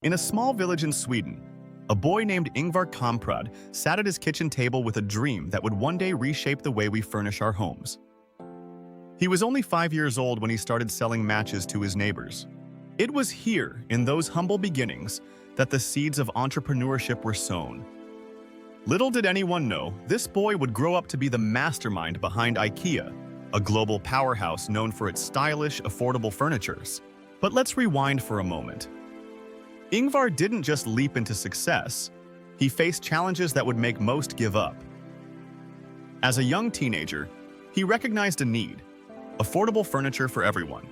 In a small village in Sweden, a boy named Ingvar Kamprad sat at his kitchen table with a dream that would one day reshape the way we furnish our homes. He was only 5 years old when he started selling matches to his neighbors. It was here, in those humble beginnings, that the seeds of entrepreneurship were sown. Little did anyone know, this boy would grow up to be the mastermind behind IKEA, a global powerhouse known for its stylish, affordable furnitures. But let's rewind for a moment. Ingvar didn't just leap into success, he faced challenges that would make most give up. As a young teenager, he recognized a need: affordable furniture for everyone.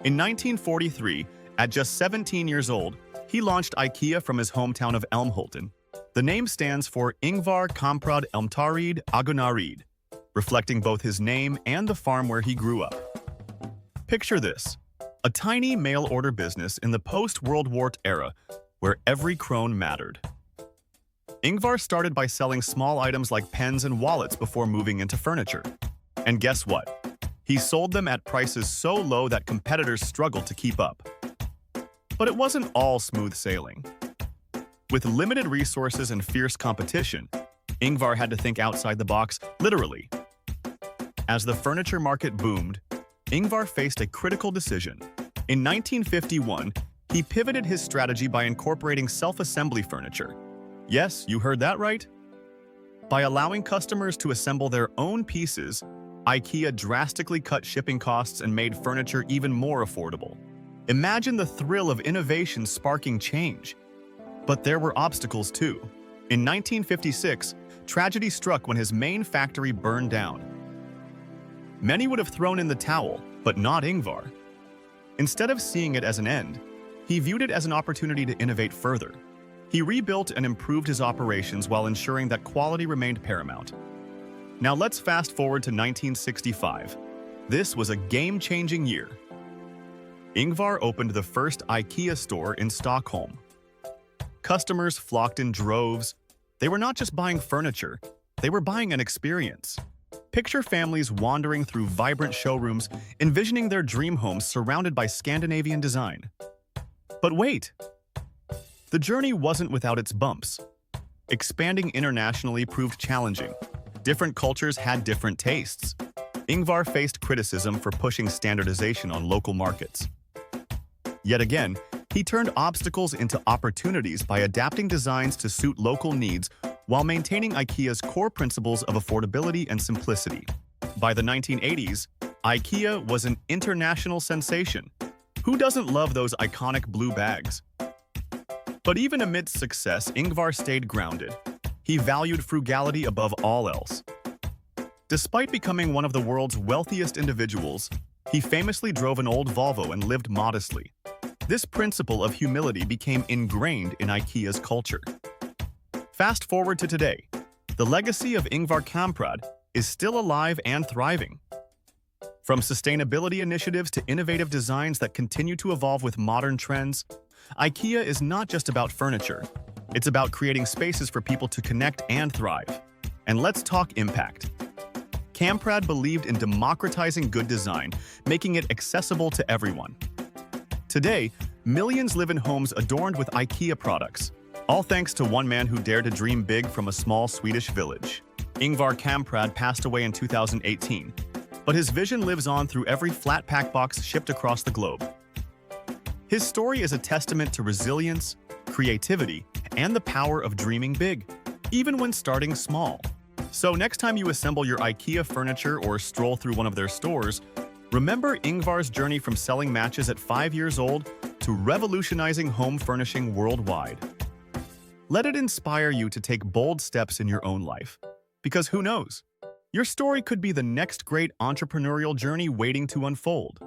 In 1943, at just 17 years old, he launched IKEA from his hometown of Älmhulten. The name stands for Ingvar Kamprad Älmtarid Agunarid, reflecting both his name and the farm where he grew up. Picture this: a tiny mail-order business in the post-World War era where every krone mattered. Ingvar started by selling small items like pens and wallets before moving into furniture. And guess what? He sold them at prices so low that competitors struggled to keep up. But it wasn't all smooth sailing. With limited resources and fierce competition, Ingvar had to think outside the box, literally. As the furniture market boomed, Ingvar faced a critical decision. In 1951, he pivoted his strategy by incorporating self-assembly furniture. Yes, you heard that right. By allowing customers to assemble their own pieces, IKEA drastically cut shipping costs and made furniture even more affordable. Imagine the thrill of innovation sparking change. But there were obstacles too. In 1956, tragedy struck when his main factory burned down. Many would have thrown in the towel, but not Ingvar. Instead of seeing it as an end, he viewed it as an opportunity to innovate further. He rebuilt and improved his operations while ensuring that quality remained paramount. Now let's fast forward to 1965. This was a game-changing year. Ingvar opened the first IKEA store in Stockholm. Customers flocked in droves. They were not just buying furniture, they were buying an experience. Picture families wandering through vibrant showrooms, envisioning their dream homes surrounded by Scandinavian design. But wait! The journey wasn't without its bumps. Expanding internationally proved challenging. Different cultures had different tastes. Ingvar faced criticism for pushing standardization on local markets. Yet again, he turned obstacles into opportunities by adapting designs to suit local needs while maintaining IKEA's core principles of affordability and simplicity. By the 1980s, IKEA was an international sensation. Who doesn't love those iconic blue bags? But even amidst success, Ingvar stayed grounded. He valued frugality above all else. Despite becoming one of the world's wealthiest individuals, he famously drove an old Volvo and lived modestly. This principle of humility became ingrained in IKEA's culture. Fast forward to today, the legacy of Ingvar Kamprad is still alive and thriving. From sustainability initiatives to innovative designs that continue to evolve with modern trends, IKEA is not just about furniture. It's about creating spaces for people to connect and thrive. And let's talk impact. Kamprad believed in democratizing good design, making it accessible to everyone. Today, millions live in homes adorned with IKEA products, all thanks to one man who dared to dream big from a small Swedish village. Ingvar Kamprad passed away in 2018, but his vision lives on through every flat pack box shipped across the globe. His story is a testament to resilience, creativity, and the power of dreaming big, even when starting small. So next time you assemble your IKEA furniture or stroll through one of their stores, remember Ingvar's journey from selling matches at 5 years old to revolutionizing home furnishing worldwide. Let it inspire you to take bold steps in your own life. Because who knows? Your story could be the next great entrepreneurial journey waiting to unfold.